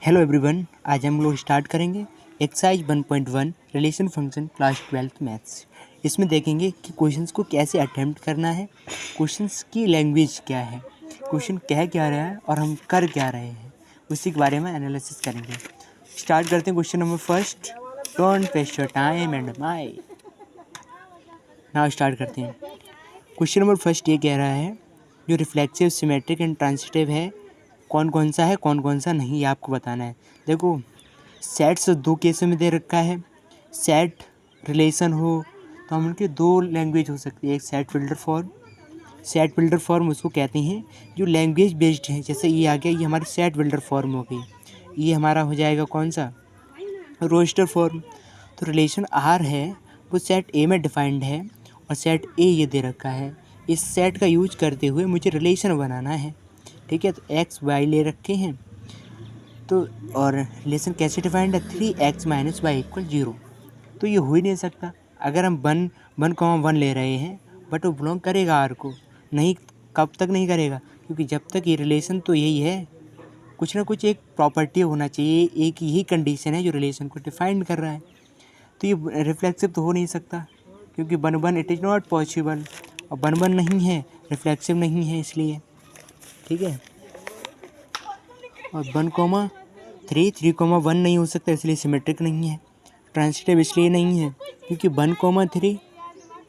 Hello everyone, आज हम लोग स्टार्ट करेंगे exercise 1.1 relation function class 12th maths. इसमें देखेंगे कि क्वेश्चंस को कैसे अटेम्प्ट करना है, क्वेश्चंस की लैंग्वेज क्या है, क्वेश्चन कह क्या रहा है और हम कर क्या रहे हैं, उसी के बारे में एनालिसिस करेंगे। स्टार्ट करते हैं question number first. Don't waste your time and my. Now start करते हैं। क्वेश्चन नंबर फर्स्ट ये कह रहा है जो रिफ्लेक्सिव, सिमेट्रिक एंड ट्रांजिटिव है कौन कौन सा है, कौन कौन सा नहीं, ये आपको बताना है। देखो, सेट्स दो केसों में दे रखा है। सेट रिलेशन हो तो हम उनके दो लैंग्वेज हो सकती है, एक set filter form. Set filter form उसको कहते हैं जो लैंग्वेज बेस्ड है। जैसे ये आ गया, ये हमारी सेट फिल्टर फॉर्म हो गई। ये हमारा हो जाएगा कौन सा, रोस्टर फॉर्म। तो रिलेशन आर है वो सेट ए में डिफाइंड है और सेट ए ये दे रखा है। इस सेट का यूज करते हुए मुझे रिलेशन बनाना है, ठीक है। तो एक्स वाई ले रखे हैं, तो और रिलेशन कैसे डिफाइंड है, 3x - y = 0। तो ये हो ही नहीं सकता। अगर हम 1 ले रहे हैं बट वो बिलोंग करेगा आर को, नहीं। कब तक नहीं करेगा, क्योंकि जब तक ये रिलेशन तो यही है, कुछ ना कुछ एक प्रॉपर्टी होना चाहिए, एक यही कंडीशन है जो रिलेशन को डिफाइन कर रहा है। तो ये रिफ्लेक्सिव तो हो नहीं सकता, क्योंकि 1 इट इज़ नॉट पॉसिबल। और 1 नहीं है, रिफ्लेक्सिव नहीं है, इसलिए ठीक है। और 1, 3, 1 नहीं हो सकता, इसलिए सिमेट्रिक नहीं है। ट्रांजिटिव इसलिए नहीं है क्योंकि 1, 3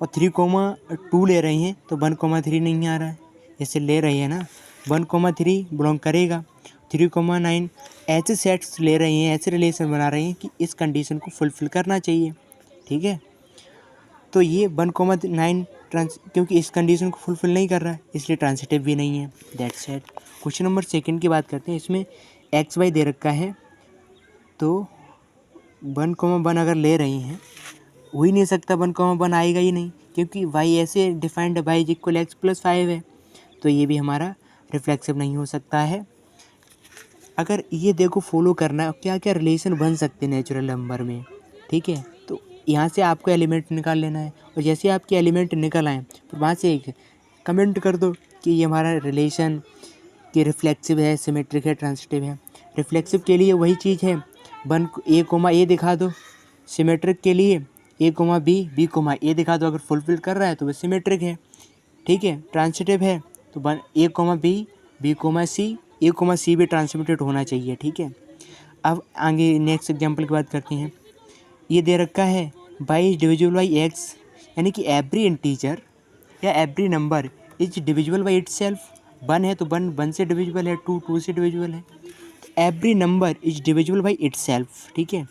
और 3, 2 ले रहे हैं, तो 1, 3 नहीं आ रहा है। जैसे ले रहे हैं ना, 1, 3 बिलोंग करेगा, 3, 9 ऐसे सेट्स ले रहे हैं, ऐसे रिलेशन बना रहे हैं कि इस कंडीशन को फुलफ़िल करना चाहिए, ठीक है। तो ये 1, 9 क्योंकि इस कंडीशन को फुलफ़िल नहीं कर रहा है, इसलिए ट्रांजिटिव भी नहीं है। That's it. Question number second की बात करते हैं। इसमें एक्स वाई दे रखा है, तो 1, 1 अगर ले रही हैं, हो ही नहीं सकता, 1, 1 आएगा ही नहीं, क्योंकि वाई ऐसे डिफाइंड है, वाई = x+5 है। तो ये भी हमारा रिफ्लेक्सिव नहीं हो सकता है। अगर ये देखो फॉलो करना क्या क्या रिलेशन बन सकते हैं नेचुरल नंबर में, ठीक है। तो यहाँ से आपको एलिमेंट निकाल लेना है, और जैसे आपके एलिमेंट निकल आए तो वहाँ से एक कमेंट कर दो कि ये हमारा रिलेशन कि रिफ्लेक्सिव है, सिमेट्रिक है, ट्रांजिटिव है। रिफ्लेक्सिव के लिए वही चीज़ है, A, A दिखा दो। सिमेट्रिक के लिए A, B, A दिखा दो। अगर फुलफिल कर रहा है तो वह सिमेट्रिक है, ठीक है। ट्रांजिटिव है तो A, B, C भी ट्रांसमिटेड होना चाहिए, ठीक है। अब आगे नेक्स्ट एग्जांपल की बात करते हैं। ये दे रखा है y is divisible by x, यानी कि एवरी इंटीजर या every number is divisible by itself. 1 है तो 1 से डिविजिबल है, 2 से डिविजिबल है। Every number is divisible by itself, ठीक है।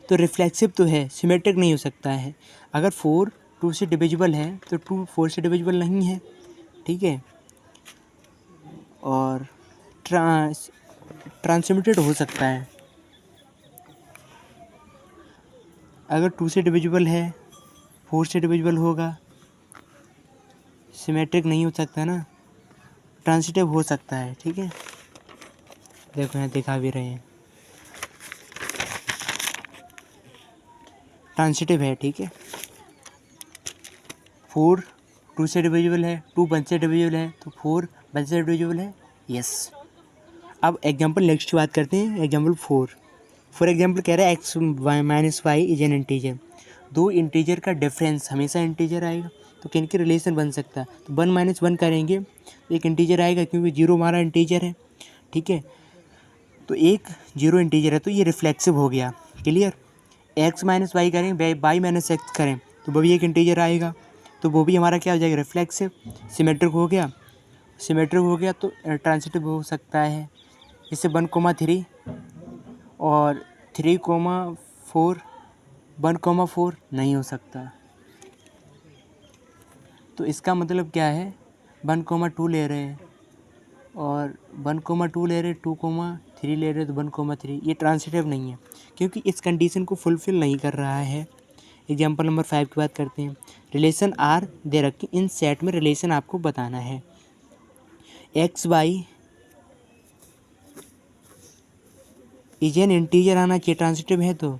तो रिफ्लेक्सिव तो है, सिमेट्रिक नहीं हो सकता है। अगर 4 2 से डिविजिबल है तो 2 4 से डिविजिबल नहीं है, ठीक है। और ट्रांसमिटेड हो सकता है। अगर 2 से डिविजिबल है, 4 से डिविजिबल होगा, सिमेट्रिक नहीं हो सकता ना, ट्रांजिटिव हो सकता है, ठीक है। देखो यहाँ दिखा भी रहे हैं, ट्रांजिटिव है, ठीक है। 4 2 से डिविजिबल है, 2 1 से डिविजिबल है, तो 4 1 से डिविजिबल है, यस। अब एग्जांपल नेक्स्ट बात करते हैं, एग्जांपल 4। फॉर एग्जांपल कह रहा है x - y is an integer. दो इंटीजर का डिफरेंस हमेशा इंटीजर आएगा, तो किन के रिलेशन बन सकता है। तो 1 - 1 करेंगे तो एक इंटीजर आएगा, क्योंकि 0 हमारा इंटीजर है, ठीक है। तो एक 0 इंटीजर है, तो ये रिफ्लेक्सिव हो गया, क्लियर। x - y करें, y - x करें, तो वो भी एक इंटीजर आएगा, तो वो भी हमारा क्या हो जाएगा, रिफ्लेक्सिव। सिमेट्रिक हो गया, तो ट्रांजिटिव हो सकता है। जैसे 1, 3 और 3, 4 1, 4 नहीं हो सकता। तो इसका मतलब क्या है, 1, 2 ले रहे हैं और 1, 2 ले रहे, 2, 3 ले रहे, तो 1, 3 ये ट्रांजिटिव नहीं है, क्योंकि इस कंडीशन को फुलफ़िल नहीं कर रहा है। एग्जांपल नंबर 5 की बात करते हैं। रिलेशन आर दे रखी, इन सेट में रिलेशन आपको बताना है। X Y is an integer आना चाहिए, ट्रांजिटिव है। तो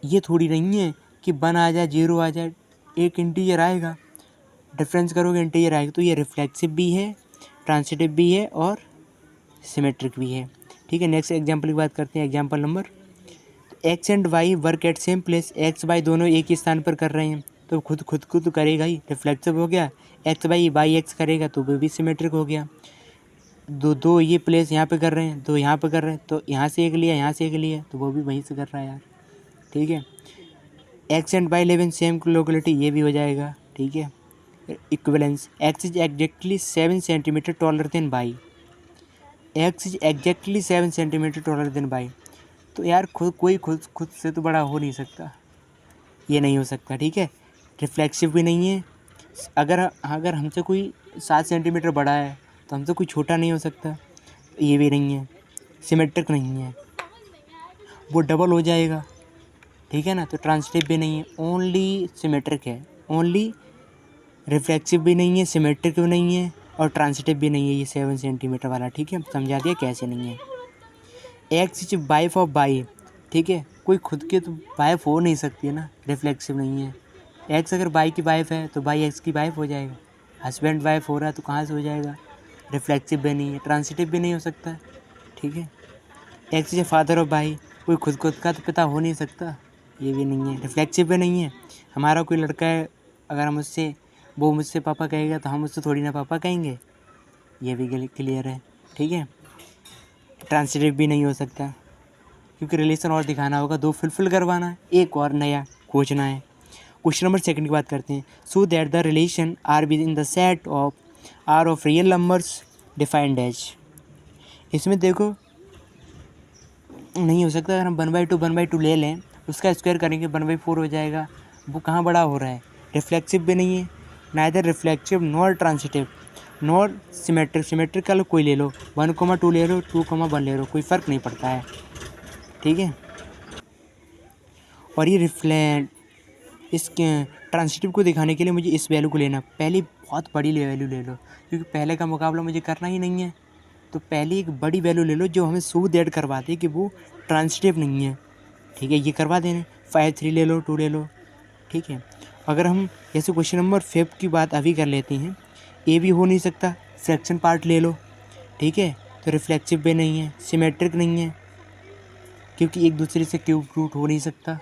ये थोड़ी नहीं है कि 1 आ जाए, 0 आ जाए, एक इंटीजर आएगा, डिफरेंस करोगे इंटीजर आएगा। तो ये रिफ्लेक्सिव भी है, ट्रांजिटिव भी है और सिमेट्रिक भी है, ठीक। ठीक है। नेक्स्ट एग्जाम्पल की बात करते हैं। Example number, X and Y work at same place. X Y दोनों एक ही स्थान पर कर रहे हैं तो खुद को तो करेगा ही, रिफ्लेक्सिव हो गया। एक्स वाई एक्स करेगा तो वो भी सिमेट्रिक हो गया। दो ये प्लेस यहाँ पे कर रहे हैं, दो यहाँ पे कर रहे हैं, तो यहाँ से एक लिया, यहाँ से एक लिया, तो वो भी वहीं से कर रहा है यार। ठीक है। X and Y live in same locality, ये भी हो जाएगा। ठीक है। Equivalence, X is exactly 7 centimetre taller than Y. X is exactly 7 centimetre taller than Y. तो यार खुद से तो बड़ा हो नहीं सकता, ये नहीं हो सकता। ठीक है। रिफ्लेक्सिव भी नहीं है। अगर हमसे कोई 7 सेंटीमीटर बड़ा है तो हमसे कोई छोटा नहीं हो सकता, ये भी नहीं है। सिमेट्रिक नहीं है, वो डबल हो जाएगा। ठीक है ना। तो ट्रांजिटिव भी नहीं है, ओनली सिमेट्रिक है। ओनली रिफ्लेक्सिव भी नहीं है, सिमेट्रिक भी नहीं है और ट्रांजिटिव भी नहीं है ये 7 सेंटीमीटर वाला। ठीक है। समझा दिया कैसे नहीं है। X is wife of Y. ठीक है। कोई खुद के तो वाइफ हो नहीं सकती है ना, रिफ्लेक्सिव नहीं है। एक्स अगर वाई की वाइफ है तो वाई एक्स की वाइफ हो जाएगा। हस्बैंड वाइफ हो रहा है तो कहाँ से हो जाएगा, रिफ्लेक्सिव भी नहीं है, ट्रांजिटिव भी नहीं हो सकता। ठीक है। X is father of Y. कोई खुद का तो पिता हो नहीं सकता, ये भी नहीं है, रिफ्लेक्सिव भी नहीं है। हमारा कोई लड़का है, अगर हम वो मुझसे पापा कहेगा तो हम उससे थोड़ी ना पापा कहेंगे, ये भी क्लियर है। ठीक है। ट्रांजिटिव भी नहीं हो सकता क्योंकि रिलेशन और दिखाना होगा, दो फुलफिल करवाना है, एक और नया खोजना है। क्वेश्चन नंबर 2 की बात करते हैं। So that the relation are with in the set of real numbers defined as. इसमें देखो नहीं हो सकता। अगर हम 1/2 ले लें, उसका स्क्वायर करेंगे 1/4 हो जाएगा। वो कहाँ बड़ा हो रहा है, रिफ्लेक्सिव भी नहीं है, neither reflexive nor transitive nor symmetric. Symmetric का लो कोई ले लो, 1,2 ले लो, 2,1 ले लो, कोई फ़र्क नहीं पड़ता है। ठीक है। और ये इस ट्रांजिटिव को दिखाने के लिए मुझे इस वैल्यू को लेना, पहली बहुत बड़ी वैल्यू ले लो क्योंकि पहले का मुकाबला मुझे करना ही नहीं है। तो पहली एक बड़ी वैल्यू ले लो जो हमें सूद ऐड करवा दे कि वो ट्रांजिटिव नहीं है। ठीक है। ये करवा देने 5 3 ले लो, 2 ले लो। ठीक है। अगर हम जैसे क्वेश्चन नंबर 5 की बात अभी कर लेते हैं, ए भी हो नहीं सकता, फ्रैक्शन पार्ट ले लो। ठीक है। तो रिफ्लेक्सिव भी नहीं है, सिमेट्रिक नहीं है क्योंकि एक दूसरे से क्यूब रूट हो नहीं सकता,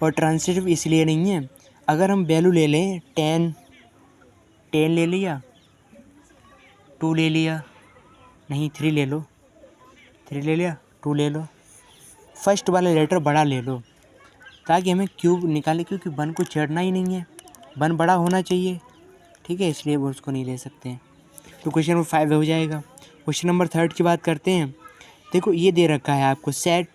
और ट्रांजिटिव इसलिए नहीं है। अगर हम वैल्यू ले लें 10 ले लिया, 2 ले लिया, नहीं 3 ले लो, 3 ले लिया, 2 ले लो, फर्स्ट वाला लेटर बड़ा ले लो ताकि हमें क्यूब निकाले, क्योंकि 1 को छेड़ना ही नहीं है, 1 बड़ा होना चाहिए। ठीक है। इसलिए वो उसको नहीं ले सकते हैं। तो क्वेश्चन नंबर 5 हो जाएगा। क्वेश्चन नंबर 3 की बात करते हैं। देखो ये दे रखा है आपको सेट,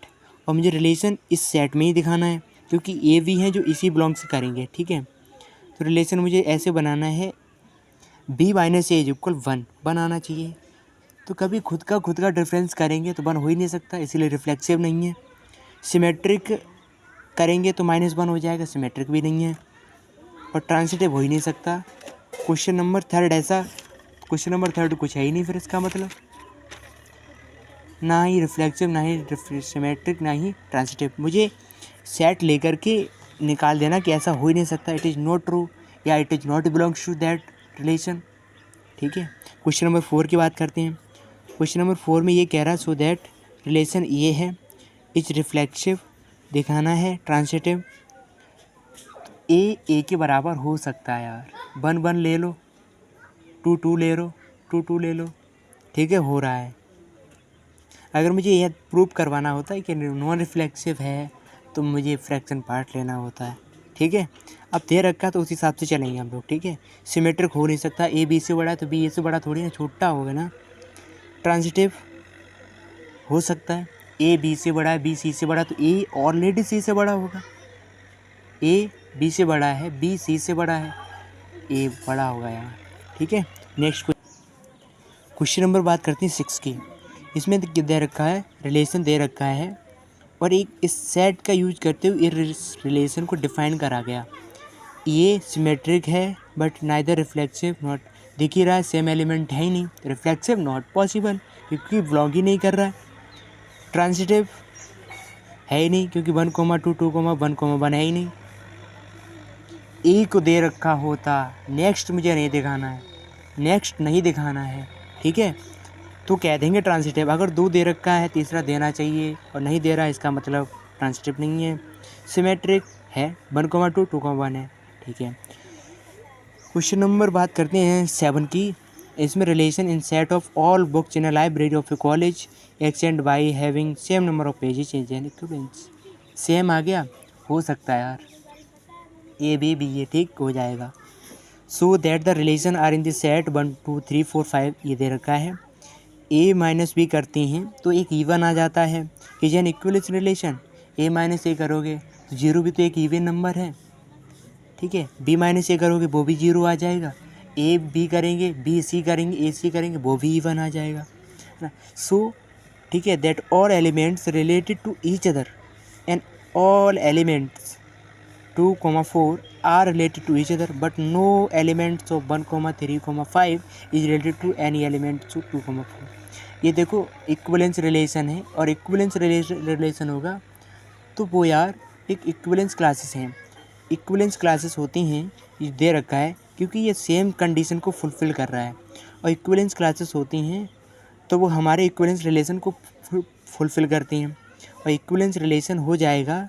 और मुझे रिलेशन इस सेट में ही दिखाना है क्योंकि ए भी हैं जो इसी बिलोंग से करेंगे। ठीक है। तो रिलेशन मुझे ऐसे बनाना है, b - a = 1 बनाना चाहिए। तो कभी खुद का डिफरेंस करेंगे तो 1 हो ही नहीं सकता, इसीलिए रिफ्लेक्सिव नहीं है। सिमेट्रिक करेंगे तो -1 हो जाएगा, सिमेट्रिक भी नहीं है, और ट्रांजिटिव हो ही नहीं सकता। क्वेश्चन नंबर 3 ऐसा, क्वेश्चन नंबर 3 कुछ है ही नहीं, फिर इसका मतलब ना ही रिफ्लेक्सिव, ना ही सिमेट्रिक, ना ही ट्रांजिटिव। मुझे सेट लेकर के निकाल देना कि ऐसा हो ही नहीं सकता, इट इज़ नॉट ट्रू या it is not belongs to that relation. ठीक है। क्वेश्चन नंबर 4 की बात करते हैं। क्वेश्चन नंबर 4 में ये कह रहा है सो दैट रिलेशन ये है, इज रिफ्लेक्सिव दिखाना है, ट्रांजिटिव ए के बराबर हो सकता है यार। 1 1 ले लो, 2 2 ले लो, 2 2 ले लो। ठीक है। हो रहा है। अगर मुझे यह प्रूव करवाना होता है कि नॉन रिफ्लेक्सिव है तो मुझे फ्रैक्शन पार्ट लेना होता है। ठीक है। अब दे रखा तो उस हिसाब से चलेंगे हम लोग। ठीक है। सिमेट्रिक हो नहीं सकता, ए बी से बड़ा है तो बी ए से बड़ा थोड़ी ना, छोटा होगा ना। ट्रांजिटिव हो सकता है, ए बी से बड़ा है, बी सी से बड़ा, तो ए ऑलरेडी सी से बड़ा होगा। ए बी से बड़ा है, बी सी से बड़ा है, ए बड़ा होगा यहाँ। ठीक है। नेक्स्ट क्वेश्चन नंबर बात करते हैं 6 की। इसमें दे रखा है, रिलेशन दे रखा है, और एक इस सेट का यूज करते हुए इस रिलेशन को डिफाइन करा गया। ये सिमेट्रिक है बट नाइदर रिफ्लेक्सिव नॉट, दिख ही रहा है सेम एलिमेंट है ही नहीं, रिफ्लेक्सिव नॉट पॉसिबल क्योंकि बिलोंग ही नहीं कर रहा है, ट्रांजिटिव है ही नहीं क्योंकि 1,2 2,1,1 है ही नहीं। ए को दे रखा होता, नेक्स्ट मुझे नहीं दिखाना है, नेक्स्ट नहीं दिखाना है। ठीक है। तो कह देंगे ट्रांसिटिव। अगर 2 दे रखा है, तीसरा देना चाहिए और नहीं दे रहा है, इसका मतलब ट्रांसिटिव नहीं है। सिमेट्रिक है, 1,2 2,1 है, ठीक है। क्वेश्चन नंबर बात करते हैं 7 की। इसमें relation in set of all books in a library of a college extend by having same number of pages is an equivalence. Same आ गया, हो सकता है यार, ए बी बी ये ठीक हो जाएगा। So that the relation are in the set 1 2 3 4 5 ये दे रखा है। ए माइनस बी करते हैं तो एक इवन आ जाता है, is an equivalence relation. A minus A करोगे तो 0 भी तो एक इवन नंबर है, ठीक है। बी माइनस ए करोगे वो भी 0 आ जाएगा। ए बी करेंगे, बी सी करेंगे, ए सी करेंगे, वो भी इवन आ जाएगा, है ना। सो ठीक है, that all elements related to each other and all elements 2,4 are related to each other but no elements of 1,3,5 is related to any elements of 2,4। ये देखो इक्विवेलेंस रिलेशन है, और इक्विवेलेंस रिलेशन होगा तो वो यार एक इक्विवेलेंस क्लासेस हैं। इक्विवेलेंस क्लासेस होती हैं, ये दे रखा है क्योंकि ये सेम कंडीशन को फुलफ़िल कर रहा है, और इक्विवेलेंस क्लासेस होती हैं तो वो हमारे इक्विवेलेंस रिलेशन को फुलफ़िल करती हैं। और इक्विवेलेंस रिलेशन हो जाएगा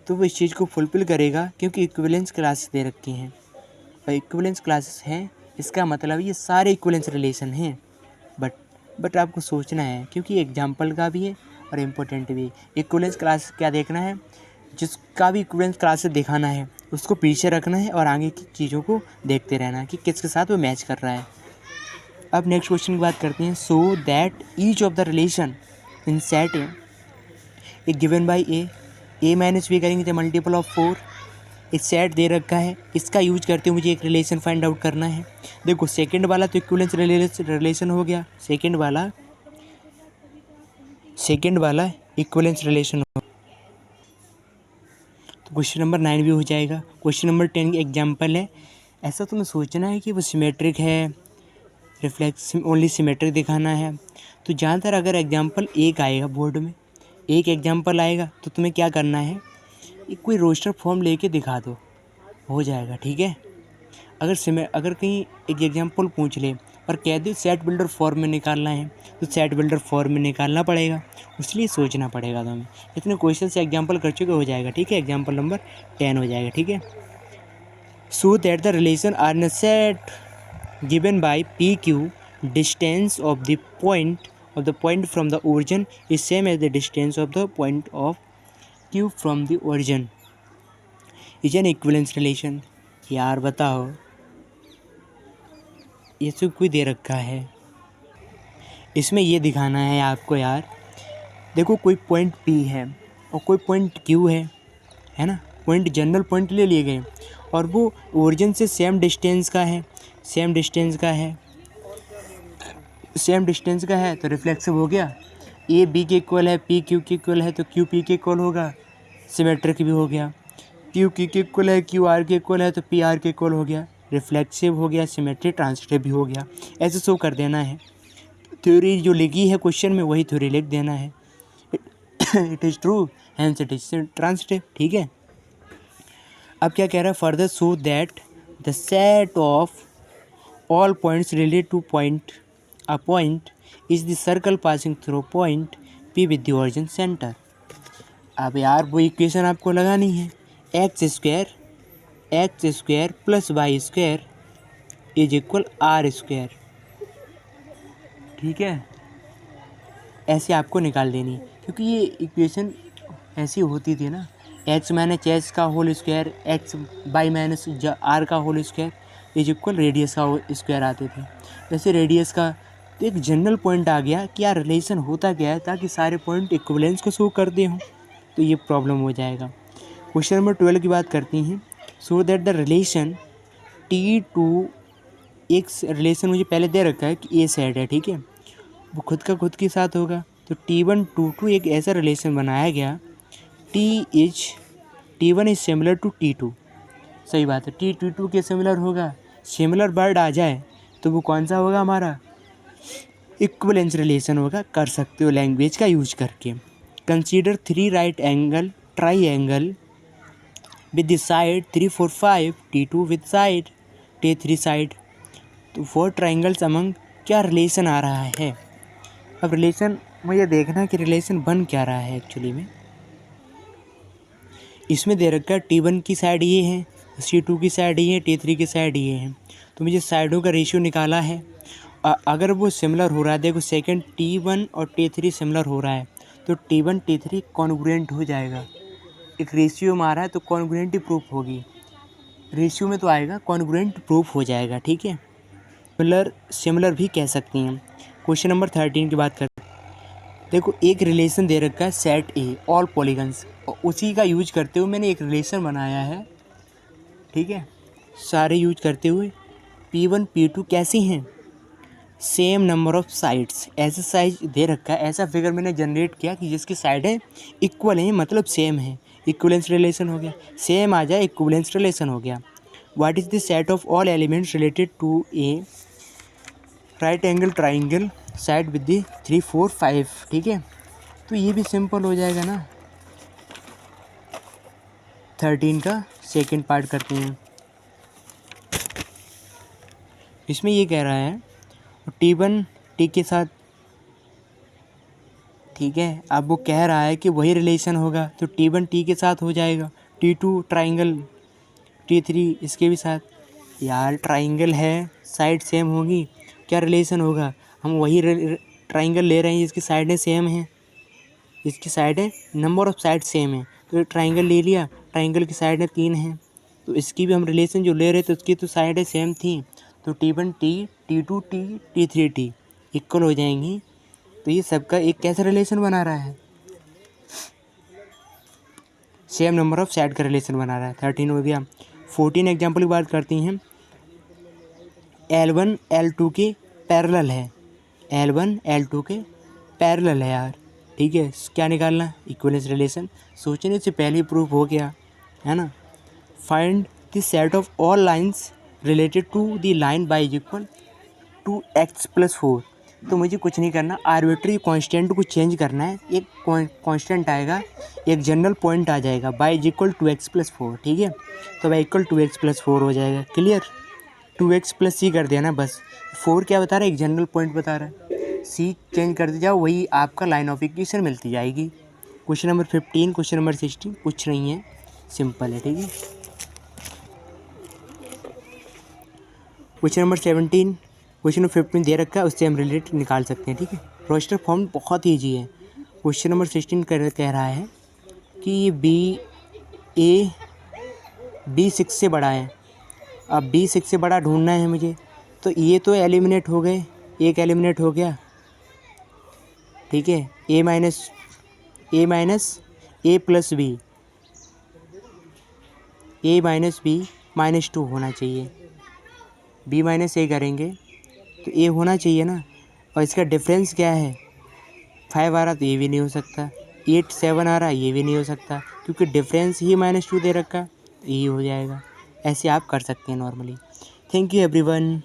तो वो इस चीज़ को फुलफ़िल करेगा क्योंकि इक्विवेलेंस क्लासेस दे रखी हैं, और इक्विवेलेंस क्लासेस हैं, इसका मतलब ये सारे इक्विवेलेंस रिलेशन हैं। बट आपको सोचना है क्योंकि एग्जाम्पल का भी है और इम्पोर्टेंट भी। इक्विवेलेंस क्लास क्या देखना है, जिसका भी इक्विवेलेंस क्लासेस दिखाना है उसको पीछे रखना है और आगे की चीज़ों को देखते रहना है कि किसके साथ वो मैच कर रहा है। अब नेक्स्ट क्वेश्चन की बात करते हैं। So that each of the relation in set A given by A minus B करेंगे तो मल्टीपल ऑफ 4। एक सेट दे रखा है, इसका यूज करते हुए मुझे एक रिलेशन फाइंड आउट करना है। देखो सेकंड वाला तो इक्विवेलेंस रिलेशन हो गया, सेकंड वाला इक्विवेलेंस रिलेशन हो, तो क्वेश्चन नंबर 9 भी हो जाएगा। क्वेश्चन नंबर 10 एग्जाम्पल है। ऐसा तुम्हें सोचना है कि वो सिमेट्रिक है, रिफ्लेक्स ओनली सिमेट्रिक दिखाना है। तो ज़्यादातर अगर एग्जाम्पल एक आएगा बोर्ड में, एक एग्जाम्पल आएगा तो तुम्हें क्या करना है, एक कोई रोस्टर फॉर्म लेके दिखा दो, हो जाएगा, ठीक है। अगर कहीं एक एग्जाम्पल पूछ ले और कह दे सेट बिल्डर फॉर्म में निकालना है तो सेट बिल्डर फॉर्म में निकालना पड़ेगा, इसलिए सोचना पड़ेगा तुम्हें। इतने क्वेश्चन से एग्जाम्पल कर चुके, हो जाएगा, ठीक है। एग्जाम्पल नंबर 10 हो जाएगा, ठीक है। So that the relation are in a set given by P Q distance of the point from the origin is same as the distance of the point of Q from the origin is an equivalence relation। यार बताओ, ये सब कोई दे रखा है, इसमें ये दिखाना है आपको यार। देखो कोई पॉइंट P है और कोई पॉइंट Q है ना, पॉइंट जनरल पॉइंट ले लिए गए और वो ओरिजिन से सेम डिस्टेंस का है, तो रिफ्लेक्सिव हो गया। ए बी के इक्वल है, पी क्यू के इक्वल है, तो क्यू पी के इक्वल होगा, सिमेट्रिक भी हो गया। क्यू क्यू के इक्वल है, क्यू आर के इक्वल है, तो पी आर के इक्वल हो गया, रिफ्लेक्सिव हो गया, सिमेट्रिक ट्रांसिटिव भी हो गया। ऐसे शो कर देना है। थ्योरी जो लिखी है क्वेश्चन में वही थ्योरी लिख देना है। It is true hence it is transitive, ठीक है। अब क्या कह रहा है further, so that the set of all points related to a point is the circle passing through point P with the origin center। अब यार वो इक्वेशन आपको लगानी है, X square plus Y square is equal R square, ठीक है। ऐसे आपको निकाल देनी है क्योंकि ये इक्वेशन ऐसी होती थी ना, एक्स माइनस एच का whole square, x by minus r का whole square is equal radius का स्क्वायर आते थे। जैसे रेडियस का तो एक जनरल पॉइंट आ गया कि यार रिलेशन होता क्या है, ताकि सारे पॉइंट इक्विवेलेंस को शो करते हों, तो ये प्रॉब्लम हो जाएगा। क्वेश्चन नंबर 12 की बात करती हैं। So that the relation T2, एक रिलेशन मुझे पहले दे रखा है कि ए सेट है, ठीक है, वो खुद का खुद के साथ होगा, तो T1 2 एक ऐसा रिलेशन बनाया गया, T1 is similar to T2। सही बात है, T2 के सिमिलर होगा, सिमिलर वर्ड आ जाए तो वो कौन सा होगा हमारा, इक्विवेलेंस रिलेशन होगा। कर सकते हो लैंग्वेज का यूज करके। Consider 3 right angle triangle with the side 3 4 5, T2 with side T3 side. तो 4 ट्राइंगल्स अमंग क्या रिलेशन आ रहा है, अब रिलेशन मुझे देखना है कि रिलेशन बन क्या रहा है एक्चुअली में। इसमें दे रखा है T1 की साइड ये है, C2 की साइड ये है, T3 की साइड ये है। तो मुझे साइडों का रेशियो निकाला है। अगर वो सिमिलर हो रहा है, देखो सेकंड T1 और T3 सिमिलर हो रहा है तो T1 T3 कॉन्ग्रुएंट हो जाएगा। एक रेशियो में आ रहा है तो कॉन्ग्रुएंट ही प्रूफ होगी, रेशियो में तो आएगा, कॉन्ग्रुएंट प्रूफ हो जाएगा। ठीक है, सिमिलर भी कह सकती हैं। क्वेश्चन नंबर 13 की बात करते हैं। देखो एक रिलेशन दे रखा है सेट ए ऑल पॉलीगन्स, और उसी का यूज करते हुए मैंने एक रिलेशन बनाया है। ठीक है, सारे यूज करते हुए P1 P2 कैसी हैं, सेम नंबर ऑफ साइड्स, ऐसा साइज दे रखा है, ऐसा फिगर मैंने जनरेट किया कि जिसकी साइडें इक्वल हैं, मतलब सेम है, इक्विवेलेंस रिलेशन हो गया। सेम आ जाए इक्विवेलेंस रिलेशन हो गया। What is the set of all elements related to a right angle triangle side with the 3 4 5। ठीक है, तो ये भी सिंपल हो जाएगा ना। 13 का सेकेंड पार्ट करते हैं। इसमें ये कह रहा है T1 T के साथ, ठीक है, अब वो कह रहा है कि वही रिलेशन होगा तो T1 T के साथ हो जाएगा, T2 ट्राइंगल T3 इसके भी साथ। यार ट्राइंगल है, साइड सेम होगी, क्या रिलेशन होगा, हम वही ट्राइंगल ले रहे हैं जिसकी साइडें सेम हैं, जिसकी साइडें नंबर ऑफ साइड सेम है। तो ट्राइंगल ले लिया, ट्राइंगल की साइडें 3 हैं, तो इसकी भी हम रिलेशन जो ले रहे थे उसकी तो साइडें सेम थी, तो T1 T T2 T T3 T equal हो जाएंगी। तो ये सबका एक कैसा रिलेशन बना रहा है, सेम नंबर ऑफ साइड का रिलेशन बना रहा है। 13 हो गया। 14 एग्जाम्पल की बात करती हैं। L1 L2 के पैरेलल है, L1 L2 के पैरेलल है यार। ठीक है, क्या निकालना, इक्विवेलेंस रिलेशन, सोचने से पहले ही प्रूफ हो गया है ना। Find the set of all lines related to the line by is equal to x+4। तो मुझे कुछ नहीं करना, आर्बिट्री कांस्टेंट को चेंज करना है, एक कांस्टेंट आएगा, एक जनरल पॉइंट आ जाएगा, bye is equal to x+4। ठीक है, तो बाय इक्वल टू x+4 हो जाएगा। क्लियर, 2x+c कर देना बस। 4 क्या बता रहा है, एक जनरल पॉइंट बता रहा है, c चेंज करते जाओ, वही आपका लाइन ऑफ इक्वेशन मिलती जाएगी। क्वेश्चन नंबर 15, क्वेश्चन नंबर 16 कुछ नहीं है, सिंपल है। ठीक है, क्वेश्चन नंबर 17, क्वेश्चन नंबर 15 दे रखा है, उससे हम रिलेटेड निकाल सकते हैं। ठीक है, रोस्टर फॉर्म बहुत ईजी है। क्वेश्चन नंबर 16 कह रहा है कि ये B6 से बड़ा है। अब B6 से बड़ा ढूंढना है मुझे, तो ये तो एलिमिनेट हो गए, एक एलिमिनेट हो गया। ठीक है, A minus A plus B, A minus B -2 होना चाहिए। B माइनस A करेंगे तो A होना चाहिए ना, और इसका डिफरेंस क्या है, 5 आ रहा तो ये भी नहीं हो सकता, 8 7 आ रहा ये भी नहीं हो सकता, क्योंकि डिफरेंस ही -2 दे रखा, ये हो जाएगा। ऐसे आप कर सकते हैं नॉर्मली। Thank you everyone.